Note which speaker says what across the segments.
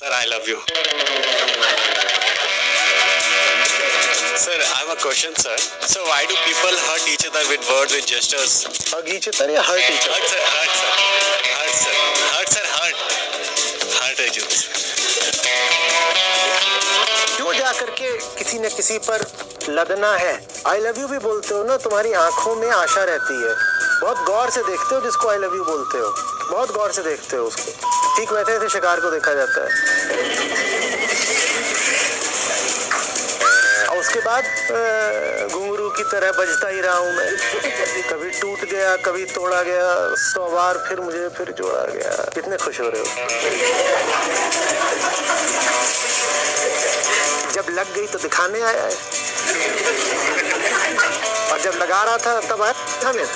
Speaker 1: Sir, I love you. Sir, I have a question, sir. So, why do people hurt each other with words, with gestures?
Speaker 2: Hug each other या hurt each other?
Speaker 1: Hurt, sir. Hurt, sir. Hurt, sir. Hurt, sir. Hurt. Hurt each other.
Speaker 2: क्यों जा करके किसी न किसी पर लदना है? आई love you भी बोलते हो ना, तुम्हारी आंखों में आशा रहती है। बहुत गौर से देखते हो जिसको आई लव यू बोलते हो, बहुत गौर से देखते हो उसको। ठीक वैसे ऐसे शिकार को देखा जाता है। और उसके बाद घुंघरू की तरह बजता ही रहा हूं मैं। कभी टूट गया, कभी तोड़ा गया, 100 बार फिर मुझे फिर जोड़ा गया। कितने खुश हो रहे हो? जब लग गई तो दिखाने आया है, और जब लगा रहा था तब आया था मेरा।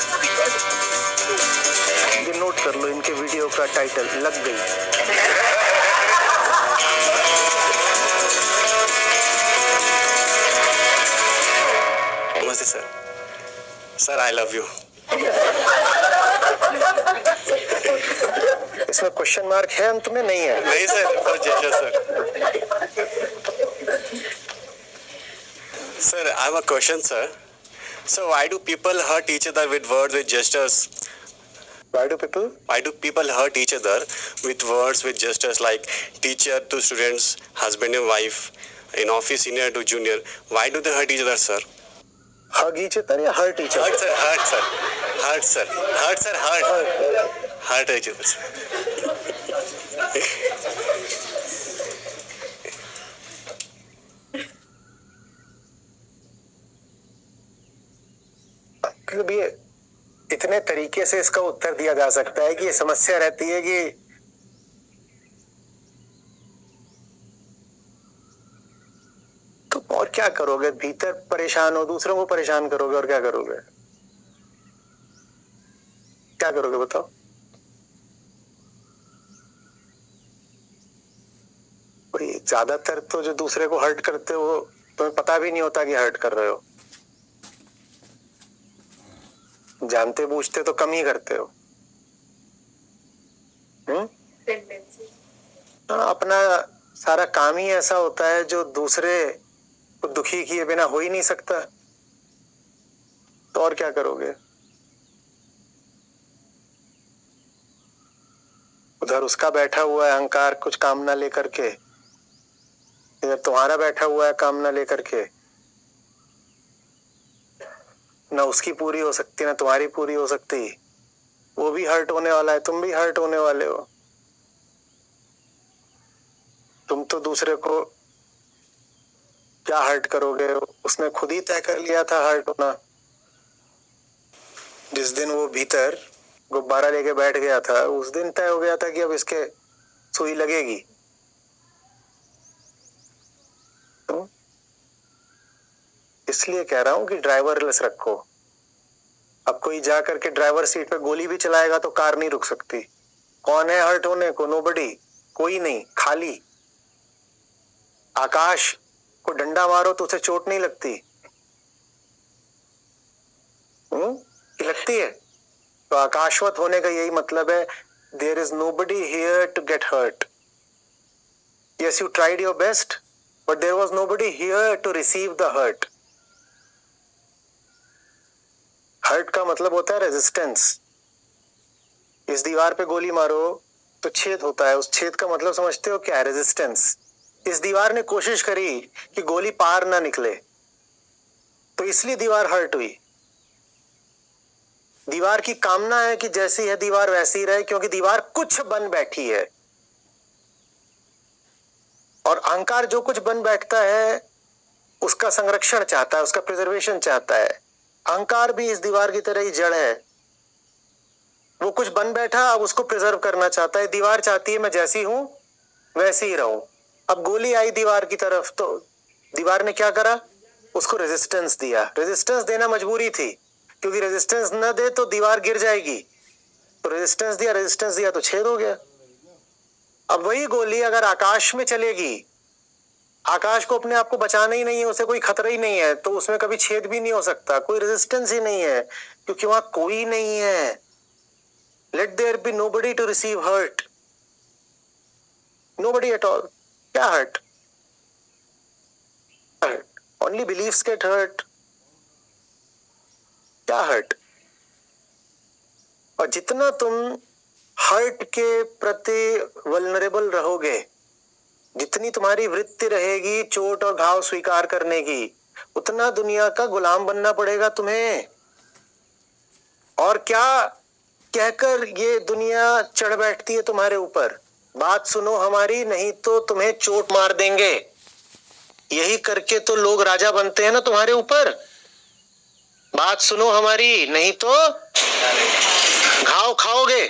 Speaker 2: ये नोट कर लो, इनके वीडियो का टाइटल लग गई।
Speaker 1: नमस्ते sir. Sir, I love you.
Speaker 2: इसमें क्वेश्चन मार्क है अंत में? नहीं है।
Speaker 1: नहीं sir, for gesture sir. Sir, I have a question, sir. So, why do people hurt each other with words, with gestures?
Speaker 2: Why do people?
Speaker 1: Why do people hurt each other with words, with gestures, like teacher to students, husband and wife, in office senior to junior? Why do they hurt each other, sir?
Speaker 2: Hug each other या hurt each other?
Speaker 1: Hurt, sir. Hurt, sir. Hurt, sir. Hurt, sir. Hurt. Hurt each other, sir.
Speaker 2: मतलब ये इतने तरीके से इसका उत्तर दिया जा सकता है कि ये समस्या रहती है कि तो और क्या करोगे? भीतर परेशान हो, दूसरों को परेशान करोगे, और क्या करोगे? क्या करोगे बताओ? कोई ज्यादातर तो जो दूसरे को हर्ट करते हो तुम्हें पता भी नहीं होता कि हर्ट कर रहे हो। जानते बूझते तो कम ही करते हो। अपना सारा काम ही ऐसा होता है जो दूसरे को दुखी किए बिना हो ही नहीं सकता, तो और क्या करोगे? उधर उसका बैठा हुआ है अहंकार कुछ कामना लेकर के, इधर तुम्हारा बैठा हुआ है कामना लेकर के। ना उसकी पूरी हो सकती ना तुम्हारी पूरी हो सकती। वो भी हर्ट होने वाला है, तुम भी हर्ट होने वाले हो। तुम तो दूसरे को क्या हर्ट करोगे? उसने खुद ही तय कर लिया था हर्ट होना। जिस दिन वो भीतर गुब्बारा लेके बैठ गया था, उस दिन तय हो गया था कि अब इसके सुई लगेगी। तो इसलिए कह रहा हूं कि ड्राइवरलेस रखो। अब कोई जा करके ड्राइवर सीट पे गोली भी चलाएगा तो कार नहीं रुक सकती। कौन है हर्ट होने को? नोबडी, कोई नहीं, खाली। आकाश को डंडा मारो तो उसे चोट नहीं लगती, लगती है। तो आकाशवत होने का यही मतलब है, there is nobody here to get hurt. Yes, you tried your best, but there was nobody here to receive the hurt. Hurt का मतलब होता है रेजिस्टेंस। इस दीवार पे गोली मारो तो छेद होता है, उस छेद का मतलब समझते हो क्या है? रेजिस्टेंस। इस दीवार ने कोशिश करी कि गोली पार ना निकले, तो इसलिए दीवार हर्ट हुई। दीवार की कामना है कि जैसी है दीवार वैसी ही रहे, क्योंकि दीवार कुछ बन बैठी है। और अहंकार जो कुछ बन बैठता है उसका संरक्षण चाहता है, उसका प्रिजर्वेशन चाहता है। अहंकार भी इस दीवार की तरह ही जड़ है। वो कुछ बन बैठा, अब उसको प्रिजर्व करना चाहता है। दीवार चाहती है मैं जैसी हूं वैसी ही रहूं। अब गोली आई दीवार की तरफ, तो दीवार ने क्या करा? उसको रेजिस्टेंस दिया। रेजिस्टेंस देना मजबूरी थी, क्योंकि रेजिस्टेंस न दे तो दीवार गिर जाएगी। तो रेजिस्टेंस दिया तो छेद हो गया। अब वही गोली अगर आकाश में चलेगी, आकाश को अपने आप को बचाना ही नहीं है, उसे कोई खतरा ही नहीं है, तो उसमें कभी छेद भी नहीं हो सकता, कोई रेजिस्टेंस ही नहीं है, क्योंकि वहां कोई नहीं है। Let there be nobody to receive hurt. Nobody at all. क्या hurt? Only beliefs get hurt. क्या hurt? और जितना तुम हर्ट के प्रति वल्नरेबल रहोगे, जितनी तुम्हारी वृत्ति रहेगी चोट और घाव स्वीकार करने की, उतना दुनिया का गुलाम बनना पड़ेगा तुम्हें। और क्या कहकर ये दुनिया चढ़ बैठती है तुम्हारे ऊपर, बात सुनो हमारी नहीं तो तुम्हें चोट मार देंगे। यही करके तो लोग राजा बनते हैं ना तुम्हारे ऊपर। बात सुनो हमारी नहीं तो घाव खाओगे।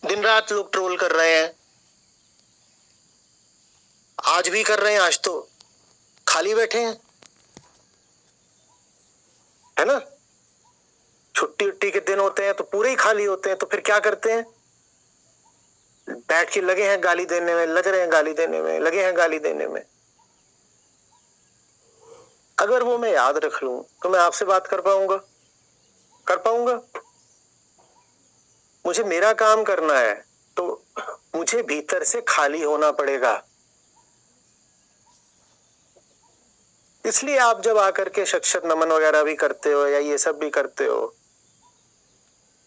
Speaker 2: दिन रात लोग ट्रोल कर रहे हैं, आज भी कर रहे हैं, आज तो खाली बैठे हैं, है ना। छुट्टी उट्टी के दिन होते हैं तो पूरे ही खाली होते हैं, तो फिर क्या करते हैं, बैठ के लगे हैं गाली देने में, लग रहे हैं गाली देने में, लगे हैं गाली देने में। अगर वो मैं याद रख लूं तो मैं आपसे बात कर पाऊंगा? कर पाऊंगा? मुझे मेरा काम करना है तो मुझे भीतर से खाली होना पड़ेगा। इसलिए आप जब आकर के शक्षत नमन वगैरह भी करते हो या ये सब भी करते हो,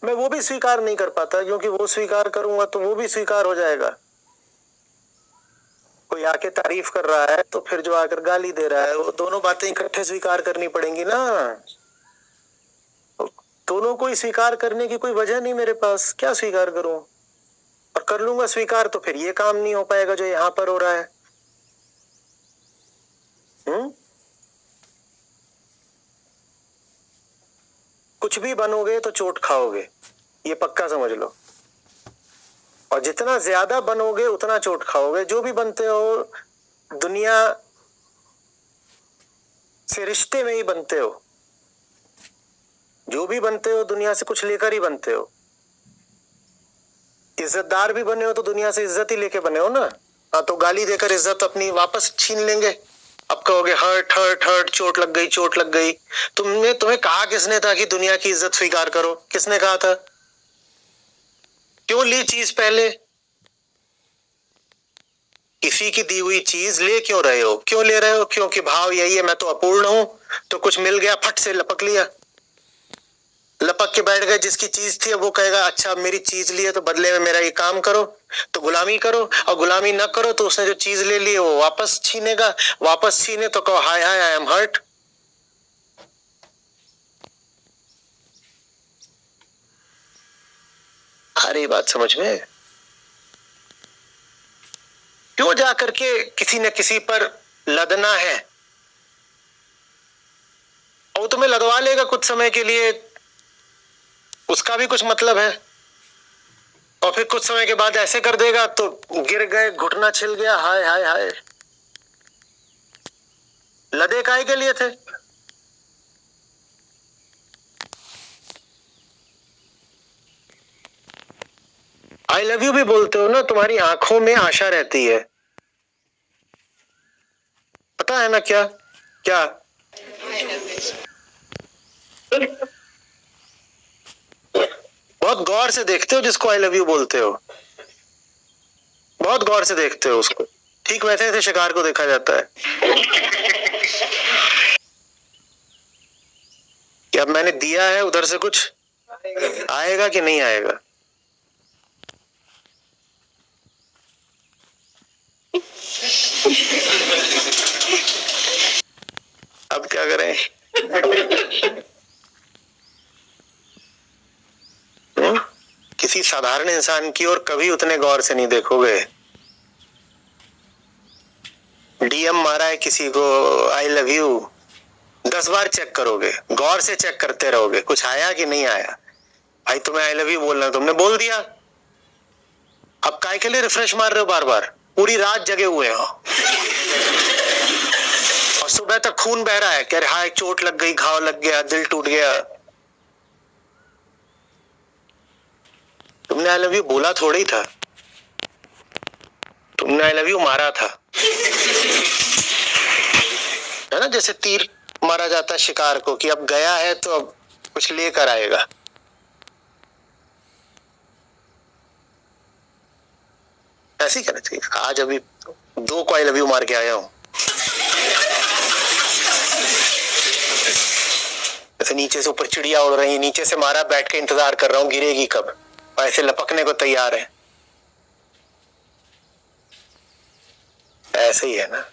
Speaker 2: मैं वो भी स्वीकार नहीं कर पाता, क्योंकि वो स्वीकार करूंगा तो वो भी स्वीकार हो जाएगा। कोई आके तारीफ कर रहा है तो फिर जो आकर गाली दे रहा है, वो दोनों बातें इकट्ठे स्वीकार करनी पड़ेंगी ना। दोनों को ही स्वीकार करने की कोई वजह नहीं मेरे पास, क्या स्वीकार करूं? और कर लूंगा स्वीकार तो फिर ये काम नहीं हो पाएगा जो यहां पर हो रहा है। कुछ भी बनोगे तो चोट खाओगे, ये पक्का समझ लो। और जितना ज्यादा बनोगे उतना चोट खाओगे। जो भी बनते हो दुनिया से रिश्ते में ही बनते हो, जो भी बनते हो दुनिया से कुछ लेकर ही बनते हो। इज्जतदार भी बने हो तो दुनिया से इज्जत ही लेके बने हो ना। हाँ, तो गाली देकर इज्जत अपनी वापस छीन लेंगे। अब कहोगे हर्ट हर्ट हर्ट, चोट लग गई, चोट लग गई। तुम्हें कहा किसने था कि दुनिया की इज्जत स्वीकार करो? किसने कहा था? क्यों ली चीज पहले? किसी की दी हुई चीज ले क्यों रहे हो? क्यों ले रहे हो? क्योंकि भाव यही है, मैं तो अपूर्ण हूं, तो कुछ मिल गया फट से लपक लिया, लपक के बैठ गए। जिसकी चीज थी वो कहेगा अच्छा मेरी चीज ली है तो बदले में मेरा ये काम करो, तो गुलामी करो। और गुलामी न करो तो उसने जो चीज ले ली है वो वापस छीनेगा। वापस छीने तो कहो हाय हाय आई एम हर्ट। आ रही बात समझ में? क्यों जा करके किसी न किसी पर लदना है? और वो तुम्हें लदवा लेगा कुछ समय के लिए, उसका भी कुछ मतलब है। और फिर कुछ समय के बाद ऐसे कर देगा तो गिर गए, घुटना छिल गया, हाय हाय हाय। लदे काहे के लिए थे? आई लव यू भी बोलते हो ना, तुम्हारी आंखों में आशा रहती है, पता है ना? क्या क्या बहुत गौर से देखते हो जिसको आई लव यू बोलते हो, बहुत गौर से देखते हो उसको। ठीक वैसे ऐसे शिकार को देखा जाता है कि अब मैंने दिया है, उधर से कुछ आएगा कि नहीं आएगा। अब क्या करें? किसी साधारण इंसान की ओर कभी उतने गौर से नहीं देखोगे। डीएम मारा है किसी को आई लव यू, 10 बार चेक करोगे, गौर से चेक करते रहोगे कुछ आया कि नहीं आया। भाई तुम्हें आई लव यू बोलना है, तुमने बोल दिया, अब काय के लिए रिफ्रेश मार रहे हो बार बार? पूरी रात जगे हुए हो और सुबह तक खून बह रहा है, कह रहे हाय चोट लग गई, घाव लग गया, दिल टूट गया। तुमने आई लव यू बोला थोड़ी था, तुमने आई लव यू मारा था, है ना। जैसे तीर मारा जाता है शिकार को कि अब गया है तो अब कुछ लेकर आएगा। ऐसे ही कहना चाहिए, आज अभी 2 को आई लव यू मार के आया हूं। जैसे नीचे से ऊपर चिड़िया उड़ रही है, नीचे से मारा, बैठ के इंतजार कर रहा हूं गिरेगी कब, ऐसे लपकने को तैयार है। ऐसे ही है ना।